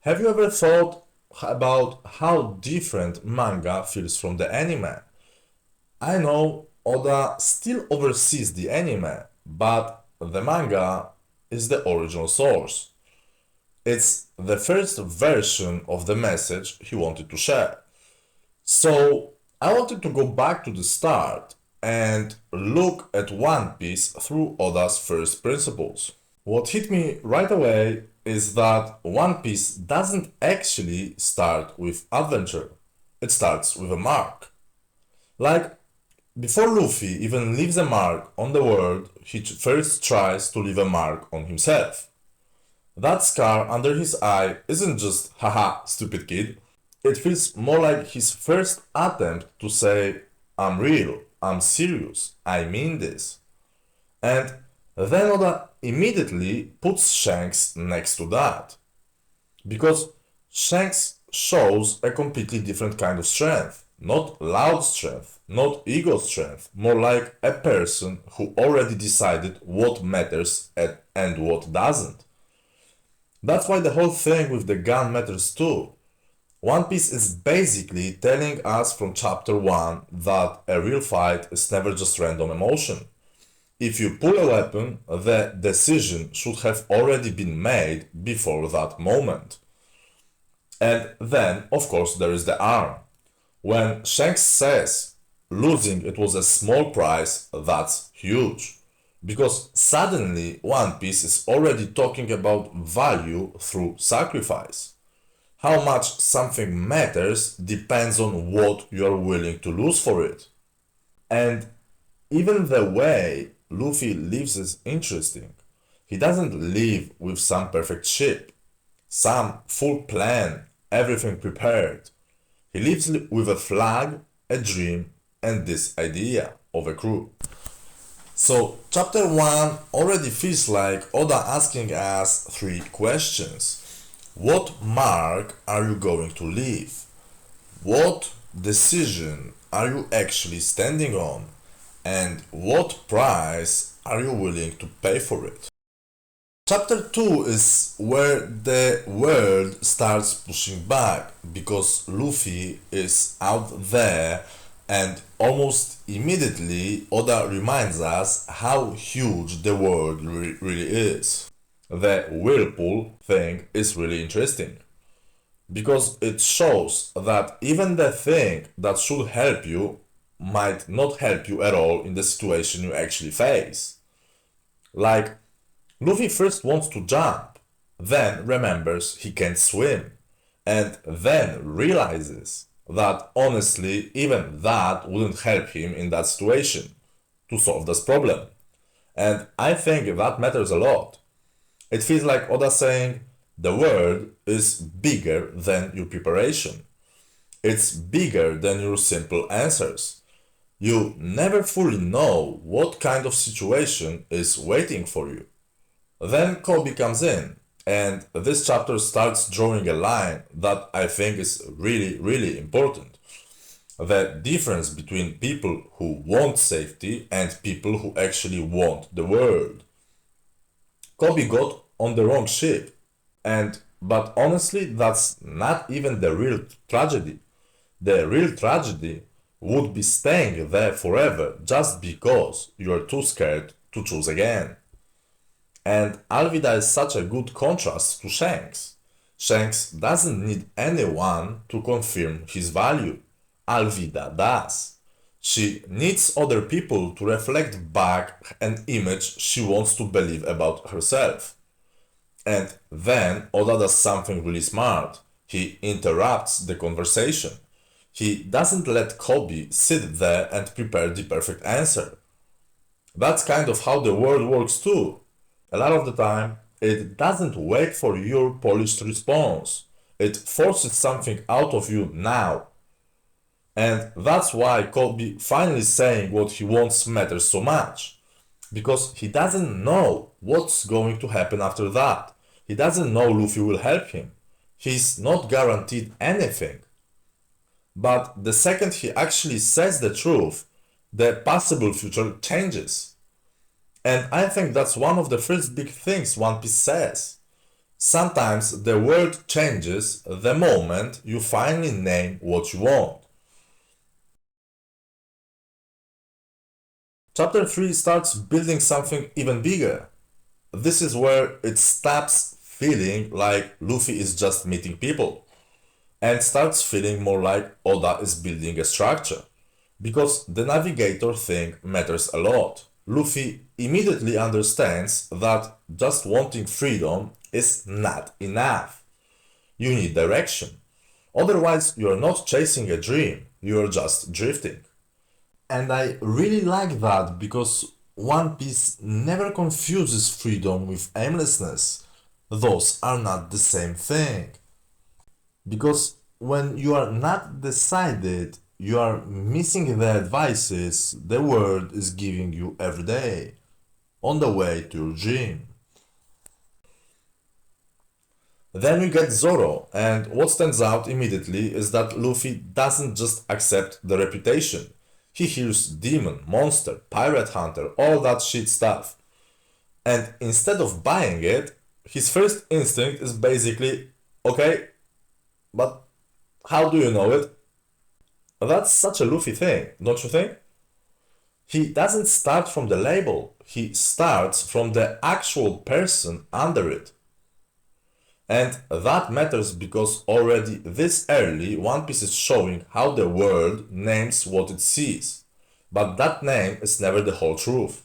Have you ever thought about how different manga feels from the anime? I know Oda still oversees the anime, but the manga is the original source. It's the first version of the message he wanted to share. So I wanted to go back to the start and look at One Piece through Oda's first principles. What hit me right away is that One Piece doesn't actually start with adventure. It starts with a mark. Like, before Luffy even leaves a mark on the world, he first tries to leave a mark on himself. That scar under his eye isn't just haha, stupid kid. It feels more like his first attempt to say, I'm real, I'm serious, I mean this. And then Oda immediately puts Shanks next to that. Because Shanks shows a completely different kind of strength. Not loud strength, not ego strength, more like a person who already decided what matters and what doesn't. That's why the whole thing with the gun matters too. One Piece is basically telling us from chapter 1 that a real fight is never just random emotion. If you pull a weapon, the decision should have already been made before that moment. And then, of course, there is the arm. When Shanks says losing it was a small price, that's huge. Because suddenly One Piece is already talking about value through sacrifice. How much something matters depends on what you are willing to lose for it. And even the way Luffy lives is interesting. He doesn't live with some perfect ship, some full plan, everything prepared. He lives with a flag, a dream, and this idea of a crew. So, chapter 1 already feels like Oda asking us three questions. What mark are you going to leave? What decision are you actually standing on? And what price are you willing to pay for it? Chapter 2 is where the world starts pushing back because Luffy is out there and almost immediately Oda reminds us how huge the world really is. The whirlpool thing is really interesting because it shows that even the thing that should help you might not help you at all in the situation you actually face. Like, Luffy first wants to jump, then remembers he can't swim, and then realizes that honestly, even that wouldn't help him in that situation to solve this problem. And I think that matters a lot. It feels like Oda saying the world is bigger than your preparation. It's bigger than your simple answers. You never fully know what kind of situation is waiting for you. Then Kobe comes in, and this chapter starts drawing a line that I think is really important. The difference between people who want safety and people who actually want the world. Kobe got on the wrong ship, and but honestly, that's not even the real tragedy. The real tragedy would be staying there forever just because you're too scared to choose again. And Alvida is such a good contrast to Shanks. Shanks doesn't need anyone to confirm his value. Alvida does. She needs other people to reflect back an image she wants to believe about herself. And then Oda does something really smart. He interrupts the conversation. He doesn't let Kobe sit there and prepare the perfect answer. That's kind of how the world works too. A lot of the time, it doesn't wait for your polished response. It forces something out of you now. And that's why Kobe finally saying what he wants matters so much. Because he doesn't know what's going to happen after that. He doesn't know Luffy will help him. He's not guaranteed anything. But the second he actually says the truth, the possible future changes. And I think that's one of the first big things One Piece says. Sometimes the world changes the moment you finally name what you want. Chapter 3 starts building something even bigger. This is where it stops feeling like Luffy is just meeting people and starts feeling more like Oda is building a structure. Because the navigator thing matters a lot. Luffy immediately understands that just wanting freedom is not enough. You need direction. Otherwise, you're not chasing a dream, you're just drifting. And I really like that because One Piece never confuses freedom with aimlessness. Those are not the same thing. Because when you are not decided, you are missing the advices the world is giving you every day on the way to your dream. Then we get Zoro, and what stands out immediately is that Luffy doesn't just accept the reputation. He hears demon, monster, pirate hunter, all that shit stuff. And instead of buying it, his first instinct is basically, okay, but how do you know it? That's such a Luffy thing, don't you think? He doesn't start from the label, he starts from the actual person under it. And that matters because already this early One Piece is showing how the world names what it sees. But that name is never the whole truth.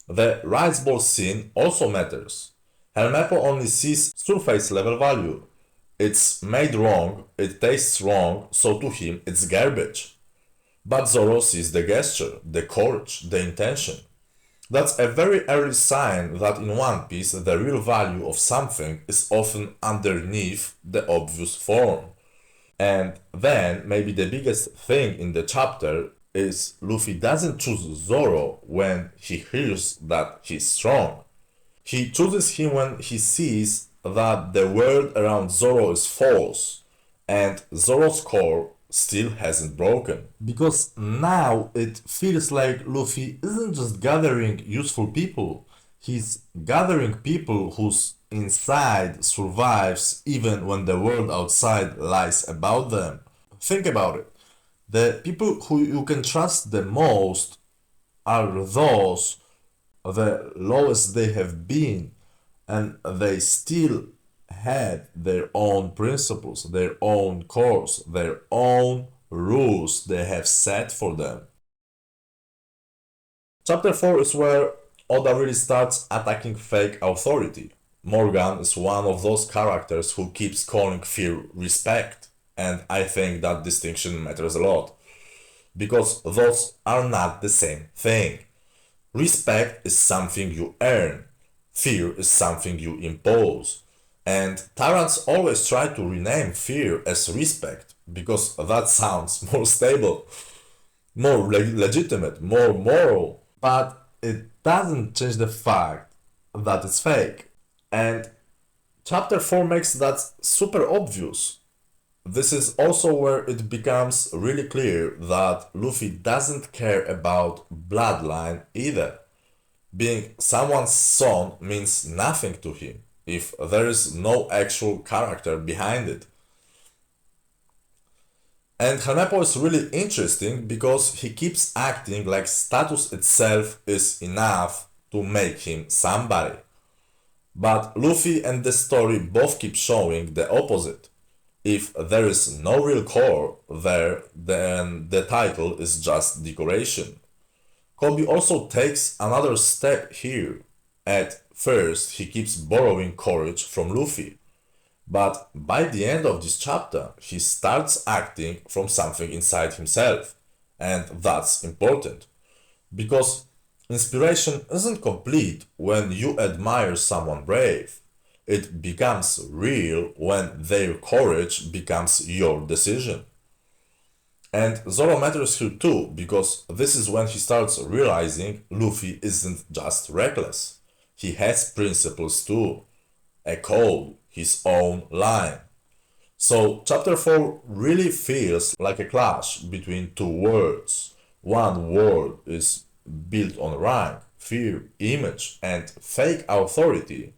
The rice bowl scene also matters. Helmeppo only sees surface level value. It's made wrong, it tastes wrong, so to him it's garbage. But Zoro sees the gesture, the courage, the intention. That's a very early sign that in One Piece the real value of something is often underneath the obvious form. And then maybe the biggest thing in the chapter is Luffy doesn't choose Zoro when he hears that he's strong. He chooses him when he sees that the world around Zoro is false and Zoro's core still hasn't broken. Because now it feels like Luffy isn't just gathering useful people, he's gathering people whose inside survives even when the world outside lies about them. Think about it. The people who you can trust the most are those the lowest they have been, and they still had their own principles, their own course, their own rules they have set for them. Chapter 4 is where Oda really starts attacking fake authority. Morgan is one of those characters who keeps calling fear respect, and I think that distinction matters a lot. Because those are not the same thing. Respect is something you earn, fear is something you impose. And tyrants always try to rename fear as respect because that sounds more stable, more legitimate, more moral. But it doesn't change the fact that it's fake. And chapter 4 makes that super obvious. This is also where it becomes really clear that Luffy doesn't care about bloodline either. Being someone's son means nothing to him if there is no actual character behind it. And Helmeppo is really interesting because he keeps acting like status itself is enough to make him somebody. But Luffy and the story both keep showing the opposite. If there is no real core there, then the title is just decoration. Kobe also takes another step here. At first, he keeps borrowing courage from Luffy, but by the end of this chapter, he starts acting from something inside himself, and that's important. Because inspiration isn't complete when you admire someone brave. It becomes real when their courage becomes your decision. And Zoro matters here too, because this is when he starts realizing Luffy isn't just reckless. He has principles too, a code, his own line. So, chapter 4 really feels like a clash between two worlds. One world is built on rank, fear, image, and fake authority,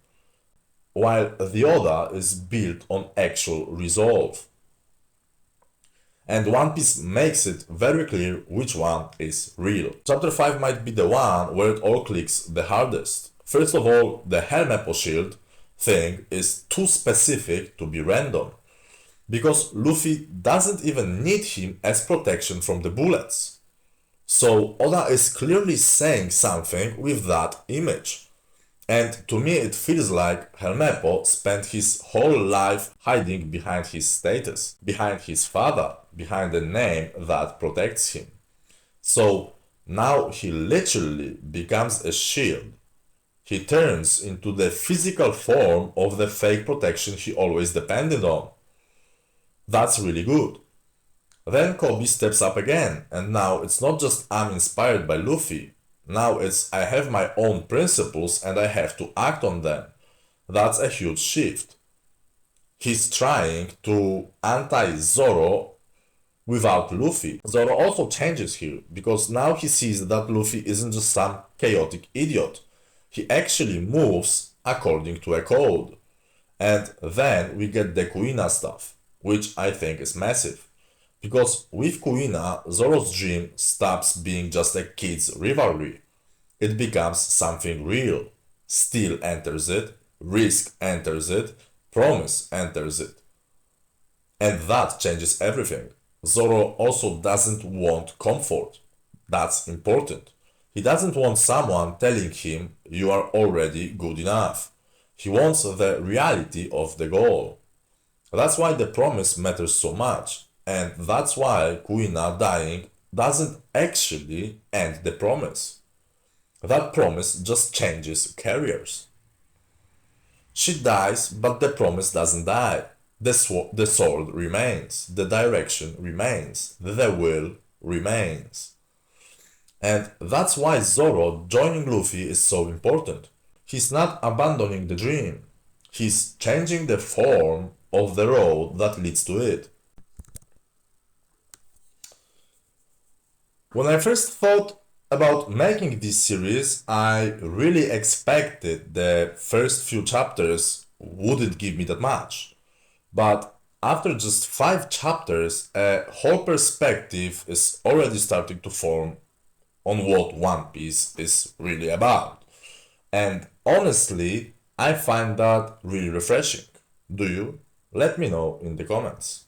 while the other is built on actual resolve. And One Piece makes it very clear which one is real. Chapter 5 might be the one where it all clicks the hardest. First of all, the Helmepo shield thing is too specific to be random, because Luffy doesn't even need him as protection from the bullets. So Oda is clearly saying something with that image. And to me it feels like Helmepo spent his whole life hiding behind his status, behind his father, behind the name that protects him. So now he literally becomes a shield. He turns into the physical form of the fake protection he always depended on. That's really good. Then Kobe steps up again, and now it's not just I'm inspired by Luffy. Now it's I have my own principles and I have to act on them. That's a huge shift. He's trying to anti-Zoro without Luffy. Zoro also changes here, because now he sees that Luffy isn't just some chaotic idiot. He actually moves according to a code. And then we get the Kuina stuff, which I think is massive. Because with Kuina, Zoro's dream stops being just a kid's rivalry. It becomes something real. Steel enters it, risk enters it, promise enters it. And that changes everything. Zoro also doesn't want comfort. That's important. He doesn't want someone telling him you are already good enough. He wants the reality of the goal. That's why the promise matters so much. And that's why Kuina dying doesn't actually end the promise. That promise just changes carriers. She dies, but the promise doesn't die. The sword remains, the direction remains, the will remains. And that's why Zoro joining Luffy is so important. He's not abandoning the dream. He's changing the form of the road that leads to it. When I first thought about making this series, I really expected the first few chapters wouldn't give me that much. But after just 5 chapters, a whole perspective is already starting to form on what One Piece is really about. And honestly, I find that really refreshing. Do you? Let me know in the comments.